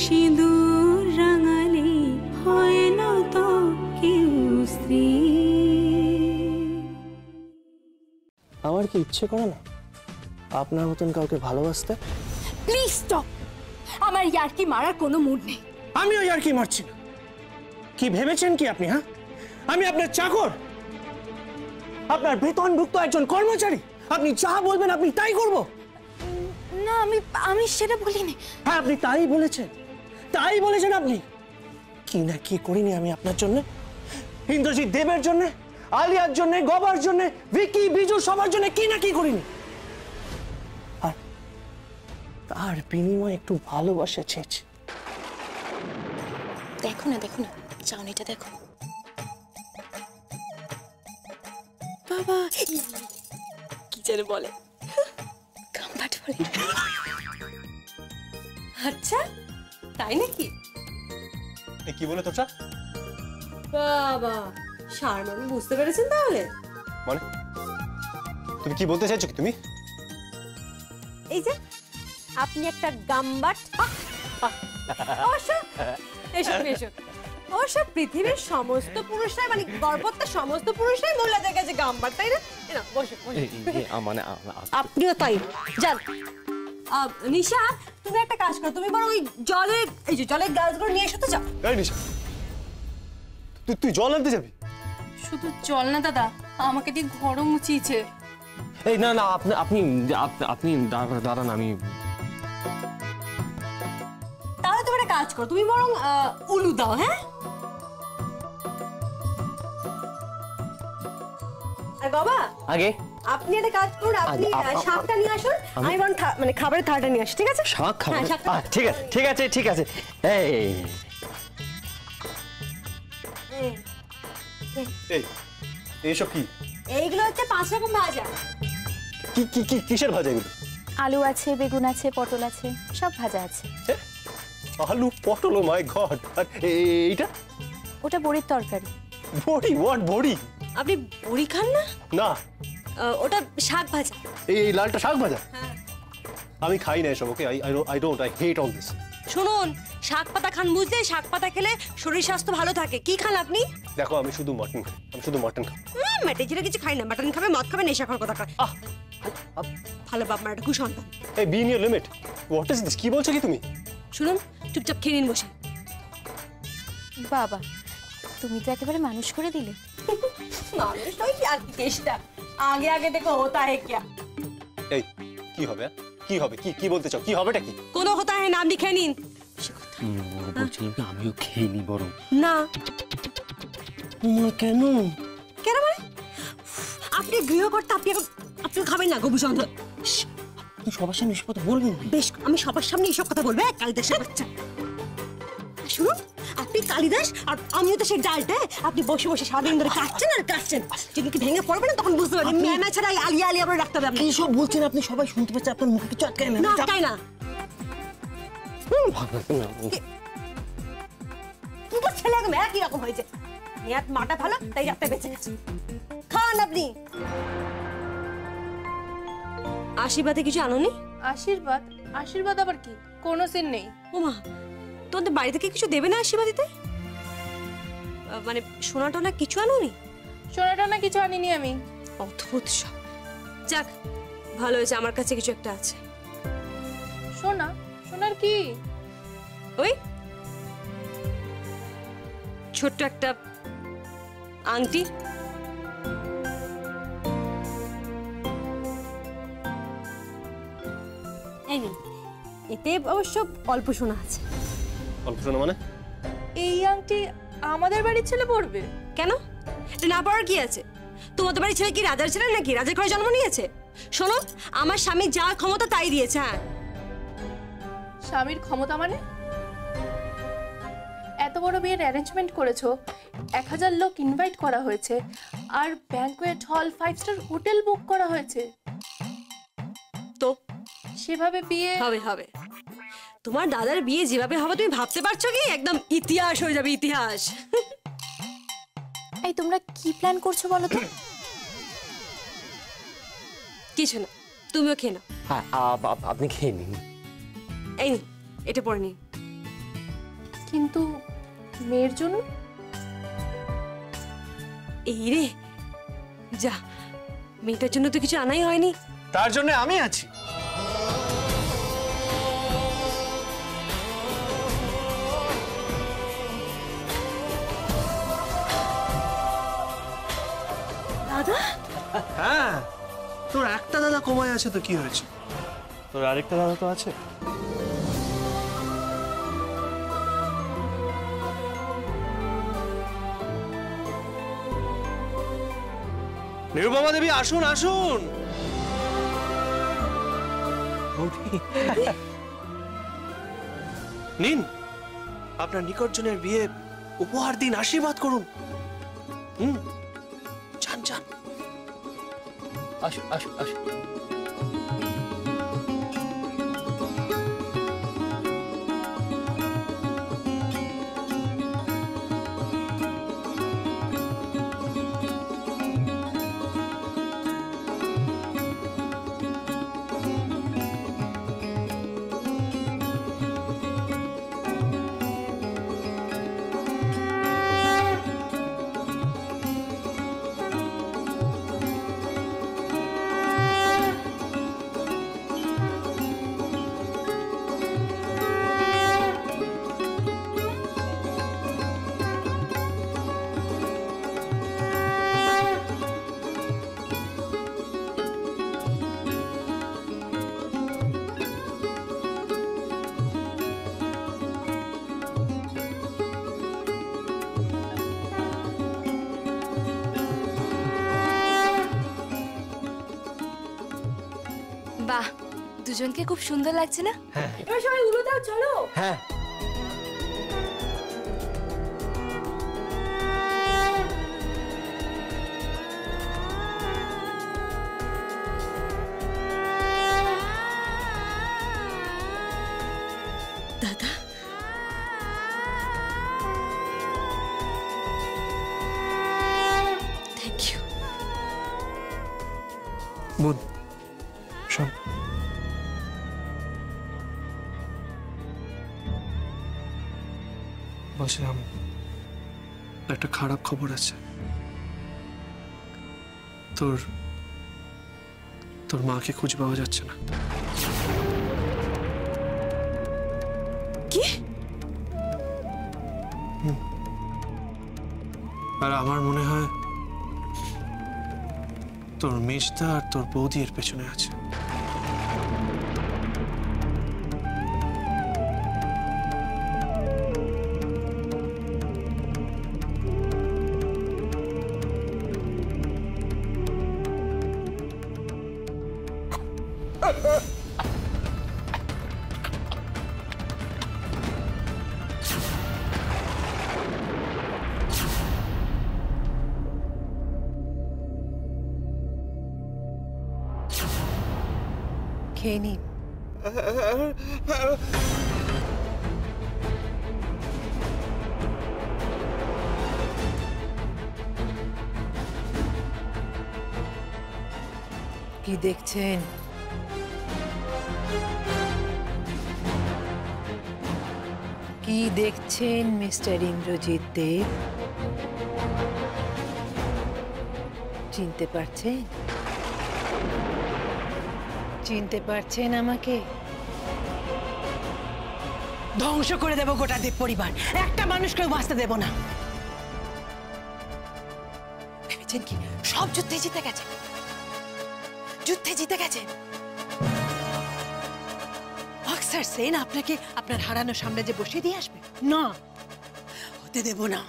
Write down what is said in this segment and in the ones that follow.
সিঁদুর রাঙালে হয় না তো কেউ স্ত্রী। আমার কি ইচ্ছে করে না আপনার মতন কাউকে ভালোবাসতে? প্লিজ স্টপ, আমার ইয়ার্কি মারার কোনো মুড নেই। আমিও ইয়ার্কি মারছি না। কি ভেবেছেন কি আপনি? হ্যাঁ, আমি আপনার চাকর, আপনার বেতনভুক্ত একজন কর্মচারী। আপনি যা বলবেন আপনি তাই করব। না, আমি সেটা বলিনি। হ্যাঁ, আপনি তাই বলেছেন, তাই বলেছেন। আপনি কি না কি করিনি আমি আপনার জন্য, ইন্দ্রজিৎ দেবের জন্য, আলিয়ার জন্য, গবার জন্য, ভিকি, বিজু, সবার জন্য কি না কি করিনি। আর তার বিনিময়ে একটু ভালোবাসা চেয়েছি। দেখো না চাউনিটা দেখো। বাবা কি যেন বলে, গাম্বাট বলে। আচ্ছা তাই নাকি? কি বলে তোটা? বাবা শারমান বুঝতে পেরেছেন তাহলে? মানে তুমি কি বলতে চাইছো? কি তুমি এই যে আপনি একটা গাম্বাট। অবশ্য পৃথিবীর সমস্ত পুরুষরাই, মানে গর্ভবতী সমস্ত পুরুষরাই মহিলাদের কাছে গাম্বাট, তাই না? মানে আপনিও তাই। যান নিশা, তুমি একটা কাজ করো, তুমি বরং ওই জলের গ্লাসগুলো নিয়ে এসো তো। যাও। নিশা, তুই জল আনতে যাবি? শুধু জল না দাদা, আমাকে দিয়ে ঘরও মুছিয়েছে। এই না না, আপনি দাঁড়ান, আমি। তাহলে তুমি একটা কাজ করো, তুমি বরং উলু দাও। হ্যাঁ, আর বাবা আগে আপনি একটা কাজ করুন, আপনি শাকটা নিয়ে আসুন, আমি বরং মানে খাবারের থালাটা নিয়ে আসি। ঠিক আছে? শাক খাবেন? ঠিক আছে। এইসব কি? এইগুলো হচ্ছে 5 রকম ভাজা। কিসের ভাজা এগুলো? আলু আছে, বেগুন আছে, পটল আছে, সব ভাজা আছে। আলু, পটল, ও মাই গড। আর এইটা? ওটা বড়ির তরকারি। বড়ি? হোয়াট বড়ি? আপনি বড়ি খান না? না, ওটা শাক ভাজা। এই লালটা শাক ভাজা? আমি খাই না এসব। ওকে, আই হেট অল দিস। শুনুন, শাক পাতা খান বুঝলে, শাক পাতা খেলে শরীর স্বাস্থ্য ভালো থাকে। কি খান আপনি? দেখো, আমি শুধু মটন খাই, ম্যাটেজিরা কিছু খাই না। মাটন খাবে, মদ খাবে, নেশা খাওয়ার কথা খায়। ভালো বাপ মার একটা কুসন্তান। এই be in your limit. What is this? কি বলছো কি তুমি? শুনুন, চুপচাপ খেয়ে নিন বসে। বাবা, তুমি তো একেবারে মানুষ করে দিলে। মানুষ নয় কি, আর চেষ্টা। আগে দেখো হোতা হে কিয়া। এই কি হবে? কি বলতে চাও? কি হবেটা কি? কোনো হোতা হে নাম লিখে নিন। বলছিলাম কি, আমিও খেয়ে নি বরং। না। কেন মানে? আপনি গৃহকর্তা, আপনি খাবেন না গবু সন্ধ্যা। তুই সবার সামনে এসব কথা বলবি? বেশ, আমি সবার সামনে এসব কথা বলবো? কালিদাসের বাচ্চা। শুনুন, আপনি কালিদাস আর আমিও তো সেই ডালটা। আপনি বসে বসে সারাদিন ধরে কাটছেন আর কাটছেন। যদি কি ভেঙে পড়বে না তখন বুঝতে পারবেন। ম্যামা ছাড়া আলিয়া আবার রাখতে হবে। আপনি সব বলছেন, আপনি সবাই শুনতে পাচ্ছে, আপনার মুখে কিছু আটকায় না? আটকায় না। দুটো ছেলে একদম একই রকম হয়েছে। মেয়াদ মাটা ভালো, তাই রাতটা বেঁচে গেছে। খান আপনি। আশীর্বাদে কিছু আনোনি? আশীর্বাদ আবার কি? কোনো সিন নেই। ওমা, তোমাদের বাড়ি থেকে কিছু দেবে না আশীর্বাদ দিতে? মানে সোনা টোনা কিছু আনোনি? সোনাটা না কিছু আনিনি আমি। অদ্ভুত সব। যাক, ভালো হয়েছে, আমার কাছে কিছু একটা আছে। সোনার কি? ওই ছোট্ট একটা আংটি। এই নিন, এতে অবশ্য অল্প সোনা আছে। অল্প সোনা মানে? এই আংটি আমাদের বাড়ির ছেলে পড়বে কেন? এটা না পড়ার কি আছে? তোমাদের বাড়ির ছেলে কি রাজার ছেলে নাকি? রাজার ঘরে জন্ম নিয়েছে? শোনো, আমার স্বামী যা ক্ষমতা তাই দিয়েছে। হ্যাঁ, স্বামীর ক্ষমতা মানে? এত বড় বিয়ের অ্যারেঞ্জমেন্ট করেছো, 1000 লোক ইনভাইট করা হয়েছে, আর ব্যাংকুয়েট হল 5 স্টার হোটেল বুক করা হয়েছে। তো সেভাবে বিয়ে হবে। তোমার দাদার বিয়ে যেভাবে হবে তুমি ভাবতে পারছো কি? একদম ইতিহাস হয়ে যাবে, ইতিহাস। এই তোমরা কি প্ল্যান করছো বলো তো? কিছু না, তুমিও খেয়ে নাও। হ্যাঁ, আপনি খেয়ে নিন। এই এটা পড়ে নিন। কিন্তু মেয়ের জন্য? এই রে, যা, মেয়েটার জন্য তো কিছু আনাই হয়নি। তার জন্য আমি আছি। দাদা, হ্যাঁ, তোর একটা দাদা কমায় আছে তো কি হয়েছে, তোর আরেকটা দাদা তো আছে। নিরুপমা দেবী, আসুন আসুন। নিন, আপনার নিকটজনের বিয়ে উপহার দিন, আশীর্বাদ করুন। যান যান। আসো আসো আসো। বাহ, দুজনকে খুব সুন্দর লাগছে না? এবার সবাই উড়ো দাও, চলো। হ্যাঁ, দাদা, থ্যাংক ইউ। বোন, শোন, বলছিলাম একটা খারাপ খবর আছে। তোর মাকে খুঁজে পাওয়া যাচ্ছে না। কি? আর আমার মনে হয় তোর মেজদা আর তোর বৌদি এর পেছনে আছে। খেয়ে নি। কি দেখছেন? কি দেখছেন মিস্টার ইন্দ্রজিৎ দেব? চিনতে পারছেন? চিনতে পারছেন আমাকে? ধ্বংস করে দেব গোটা দেব পরিবার, একটা মানুষকেও বাঁচতে দেব না। ভেবেছেন কি সব যুদ্ধে জিতে গেছে? যুদ্ধে জিতে গেছে। অক্সার সেন আপনাকে আপনার হারানো সামনে যে বসিয়ে দিয়ে আসবে না, হতে দেব না,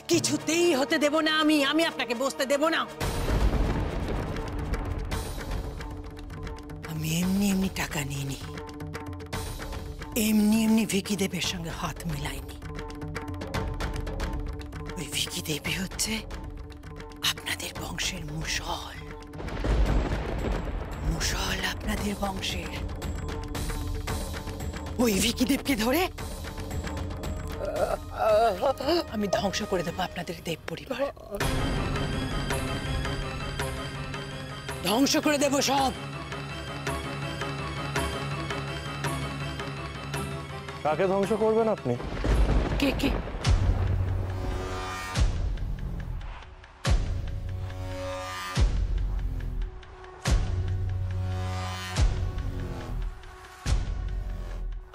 কিছুতেই হতে দেব না। আমি আপনাকে বসতে দেব না। আমি এমনি এমনি টাকা নিইনি, এমনি এমনি ভিকি দেবের সঙ্গে হাত মিলাইনি। ওই ভিকি দেবী হচ্ছে আপনাদের বংশের মুসল, মুসল আপনাদের বংশের। ওই ভিকি দেবকে ধরে আমি ধ্বংস করে দেবো আপনাদের দেব পরিবার, ধ্বংস করে দেব সব। কাকে ধ্বংস করবেন আপনি? কে কে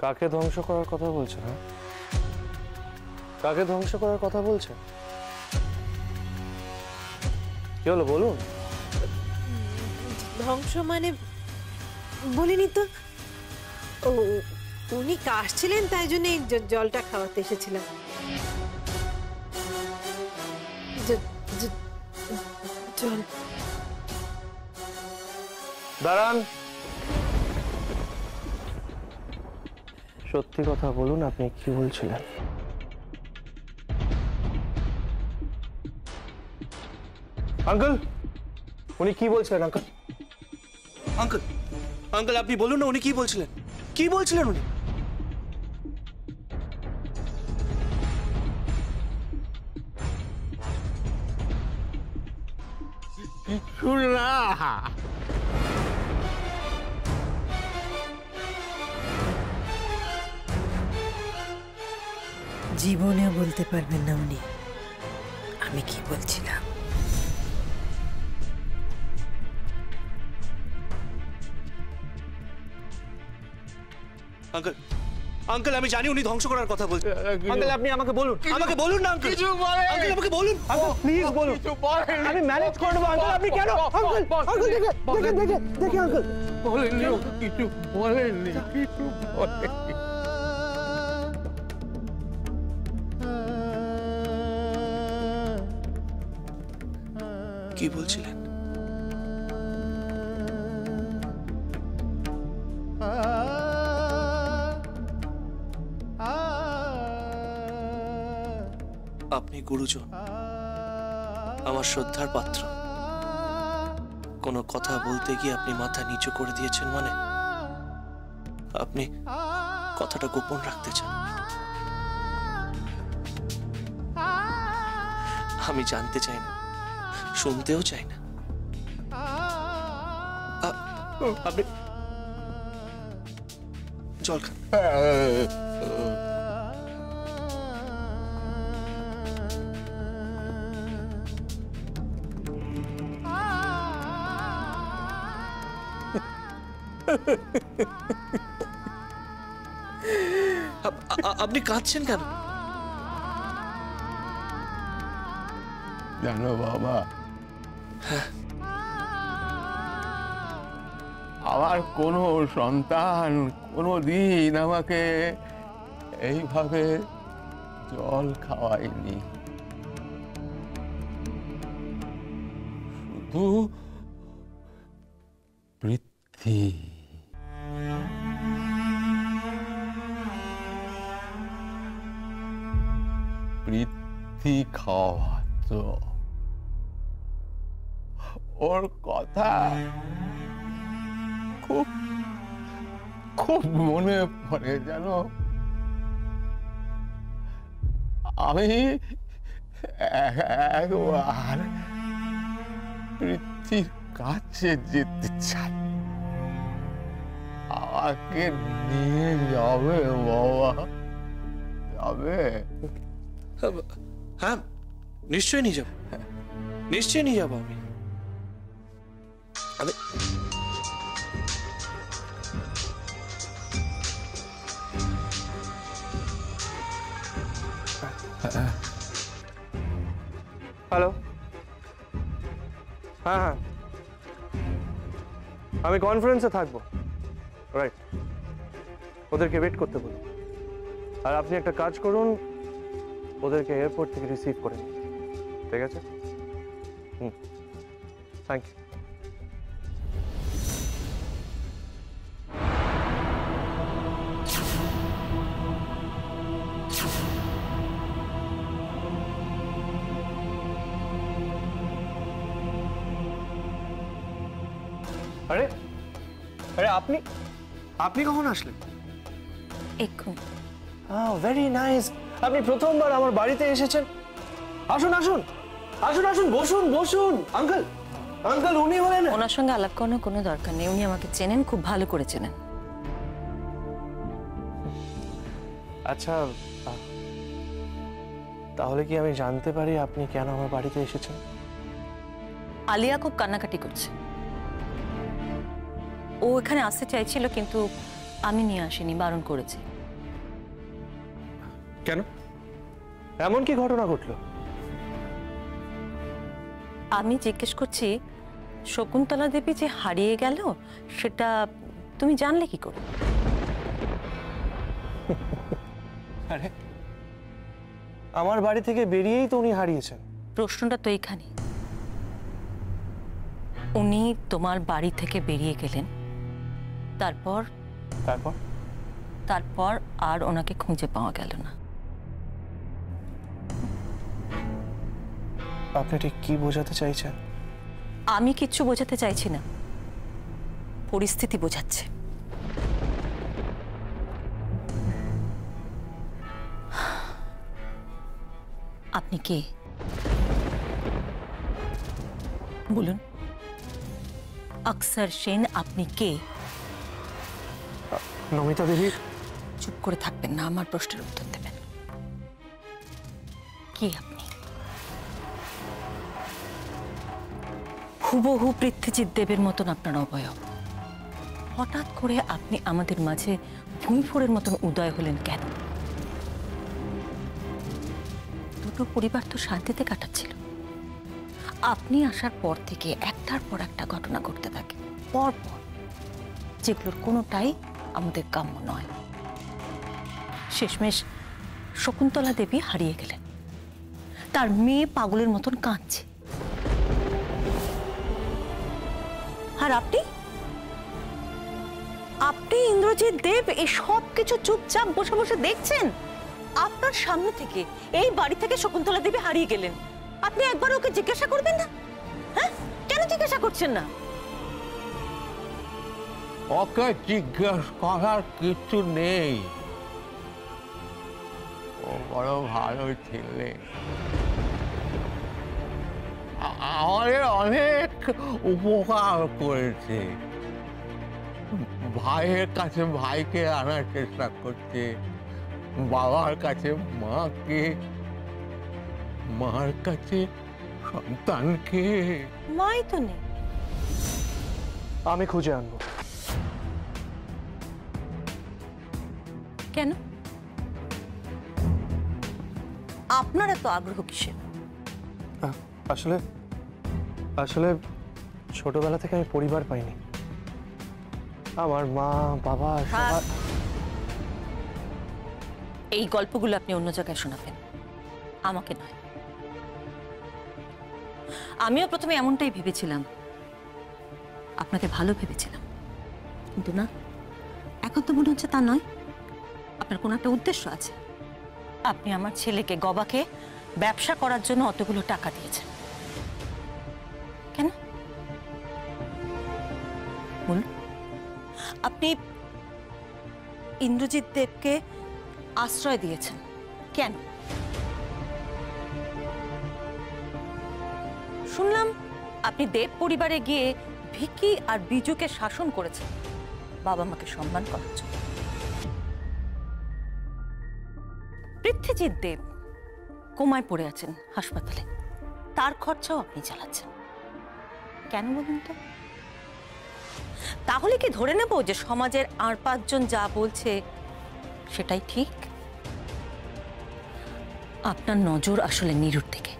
কাকে ধ্বংস করার কথা বলছে? হ্যাঁ, কাকে ধ্বংস করার কথা বলছে? কি হলো বলুন? ধ্বংস মানে বলিনি তো। ও উনি কাশছিলেন, তাই জন্য এই জলটা খাওয়াতে এসেছিলাম। জল। দাঁড়ান, সত্যি কথা বলুন, আপনি কি বলছিলেন? আঙ্কেল, উনি কি বলছিলেন? আঙ্কেল, আঙ্কেল, আঙ্কেল, আপনি বলুন না, উনি কি বলছিলেন? কি বলছিলেন উনি? কিছু না। জীবনেও বলতে পারবেন না উনি আমি কি বলছিলাম। আঙ্কেল, আঙ্কেল, আমি জানি উনি ধ্বংস করার কথা বলছেন। আঙ্কেল, আপনি আমাকে বলুন, আমাকে বলুন না আঙ্কেল। কিছু বলেন। আঙ্কেল, আমাকে বলুন, আঙ্কেল, প্লিজ বলুন। কিছু বলেন। আমি ম্যানেজ করে নেবো আঙ্কেল। আপনি কেন? আঙ্কেল, আঙ্কেল, দেখে আঙ্কেল। বলেননি, কিছু বলেননি, কিছু বলেননি। কি বলছিলেন? আপনি গুরুজন, আমার শ্রদ্ধার পাত্র। কোনো কথা বলতে গিয়ে আপনি মাথা নিচু করে দিয়েছেন মানে আপনি কথাটা গোপন রাখতে চান। আমি জানতে চাই না, শুনতেও চাই না। আপনি জল খান। আপনি কাঁদছেন কেন? জানো বাবা, আমার কোনো সন্তান কোনোদিন আমাকে এইভাবে জল খাওয়ায়নি। শুধু পৃথ্বী। পৃথ্বী খাওয়াতো। ওর কথা খুব খুব মনে পড়ে জানো। আমি একবার পৃথ্বীর কাছে যেতে চাই। আমাকে নিয়ে যাবে বাবা? যাবে? হ্যাঁ, নিশ্চয়ই নিয়ে যাবো, নিশ্চয়ই নিয়ে যাবো। আমি হ্যালো, হ্যাঁ হ্যাঁ, আমি কনফারেন্সে থাকবো। রাইট, ওদেরকে ওয়েট করতে বলুন। আর আপনি একটা কাজ করুন, ওদেরকে এয়ারপোর্ট থেকে রিসিভ করে নিন। ঠিক আছে? Thank you. আরে আরে, আপনি আপনি কখন আসলেন? এক্ষুন। Very nice. আপনি প্রথমবার আমার বাড়িতে এসেছেন। আসুন আসুন আসুন আসুন, বসুন বসুন। আঙ্কেল, আঙ্কেল, উনি হলেন। ওনার সঙ্গে আলাপ করানোর কোনো দরকার নেই, উনি আমাকে চেনেন, খুব ভালো করে চেনেন। আচ্ছা, তাহলে কি আমি জানতে পারি আপনি কেন আমার বাড়িতে এসেছেন? আলিয়া খুব কান্নাকাটি করছে। ও এখানে আসতে চাইছিল, কিন্তু আমি নিয়ে আসিনি, বারণ করেছি। কেন? এমন কি ঘটনা ঘটলো? আমি জিজ্ঞেস করছি, শকুন্তলা দেবী যে হারিয়ে গেল সেটা তুমি জানলে কি করে? আরে, আমার বাড়ি থেকে বেরিয়েই তো উনি হারিয়েছেন। প্রশ্নটা তো এইখানে। উনি তোমার বাড়ি থেকে বেরিয়ে গেলেন, তারপর তারপর তারপর আর ওনাকে খুঁজে পাওয়া গেল না। আপনি ঠিক কি বোঝাতে চাইছেন? আমি কিচ্ছু বোঝাতে চাইছি না, পরিস্থিতি বোঝাচ্ছে। আপনি কে বলুন? অক্সর সেন, আপনি কে? নমিতা দেবী। চুপ করে থাকবেন না, আমার প্রশ্নের উত্তর দেবেন। কে আপনি? হুবহু পৃথ্বীজিৎ দেবের মতন আপনার অবয়ব। হঠাৎ করে আপনি আমাদের মাঝে ভূমিফোড়ের মতন উদয় হলেন কেন? দুটো পরিবার তো শান্তিতে কাটাচ্ছিল। আপনি আসার পর থেকে একটার পর একটা ঘটনা ঘটতে থাকে, পরপর, যেগুলোর কোনোটাই আমাদের কাম্য নয়। শেষমেশ শকুন্তলা দেবী হারিয়ে গেলেন, তার মেয়ে পাগলের মতন কাঁদছে। আর আপনি আপনি ইন্দ্রজিৎ দেব এই সব কিছু চুপচাপ বসে বসে দেখছেন। আপনার সামনে থেকে, এই বাড়ি থেকে শকুন্তলা দেবী হারিয়ে গেলেন, আপনি একবার ওকে জিজ্ঞাসা করবেন না? হ্যাঁ, কেন জিজ্ঞাসা করছেন না? ওকে জিজ্ঞেস করার কিছু নেই, ও বড় ভালো ছেলে, আমাদের অনেক উপকার করেছে। ভাইয়ের কাছে ভাইকে আনার চেষ্টা করছে, বাবার কাছে মাকে, মার কাছে সন্তানকে। মাই তো নেই। আমি খুঁজে আনবো। কেন? আপনার এত আগ্রহ কিসের? আসলে আসলে ছোটবেলা থেকে আমি পরিবার পাইনি। আমার মা বাবা সবার। এই গল্পগুলো আপনি অন্য জায়গায় শোনাবেন, আমাকে নয়। আমিও প্রথমে এমনটাই ভেবেছিলাম, আপনাকে ভালো ভেবেছিলাম, কিন্তু না, এখন তো মনে হচ্ছে তা নয়। আপনার কোনো একটা উদ্দেশ্য আছে। আপনি আমার ছেলেকে, গবাকে ব্যবসা করার জন্য অতগুলো টাকা দিয়েছেন। কেন বলুন? আপনি ইন্দ্রজিৎ দেবকে আশ্রয় দিয়েছেন কেন? শুনলাম আপনি দেব পরিবারে গিয়ে ভিকি আর বিজুকে শাসন করেছেন বাবা মাকে সম্মান করার জন্য। পৃথ্বীজিৎ দেব কোমায় পড়ে আছেন হাসপাতালে, তার খরচাও আপনি চালাচ্ছেন। কেন বলুন তো? তাহলে কি ধরে নেব যে সমাজের আর পাঁচজন যা বলছে সেটাই ঠিক? আপনার নজর আসলে নীরুর দিকে।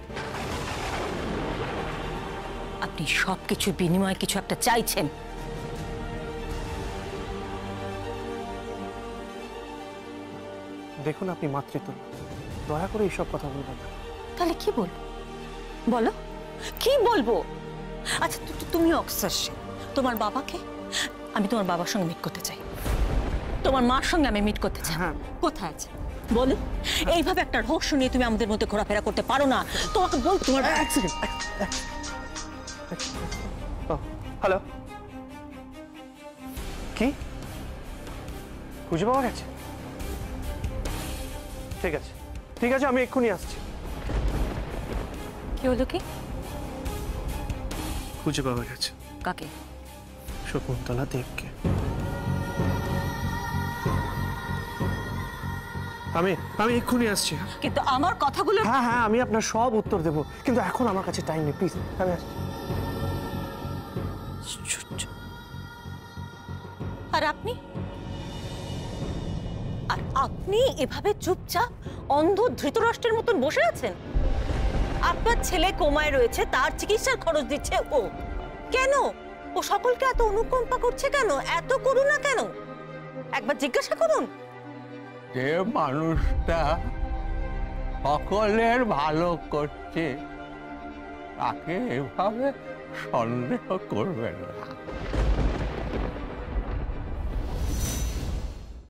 আপনি সবকিছু বিনিময়ে কিছু একটা চাইছেন। দেখুন, আপনি মাতৃত্ব, দয়া করে এইসব কথা বলবেন না। তাহলে কি বলবো? বলো, কি বলবো? আচ্ছা, তুমি অক্সর সেন, তোমার বাবাকে? আমি তোমার বাবার সঙ্গে মিট করতে চাই, তোমার মার সঙ্গে আমি মিট করতে চাই। কোথায় আছে বলো? এইভাবে একটা রহস্য নিয়ে তুমি আমাদের মধ্যে ঘোরাফেরা করতে পারো না। তোমাকে বল, তোমার হ্যালো, কি খুঁজে পাওয়া গেছে? ঠিক আছে, ঠিক আছে, আমি এক্ষুনি আসছি। কি হলো? কি খুঁজে পাওয়া গেছে? কাকে? শকুন্তলা দেবকে। আমি আমি এক্ষুনি আসছি। কিন্তু আমার কথাগুলো হ্যাঁ হ্যাঁ, আমি আপনার সব উত্তর দেবো, কিন্তু এখন আমার কাছে টাইম নেই, প্লিজ আমি আসছি। আর আপনি আপনি এভাবে চুপচাপ অন্ধ ধৃতরাষ্ট্রের মতন বসে আছেন? আপনার ছেলে কোমায় রয়েছে, তার চিকিৎসার খরচ দিচ্ছে ও। কেন ও সকলকে এত অনুকম্পা করছে কেন, এত করুণা কেন? একবার জিজ্ঞাসা করুন। যে মানুষটা সকলের ভালো করছে তাকে এভাবে সন্দেহ করবে না।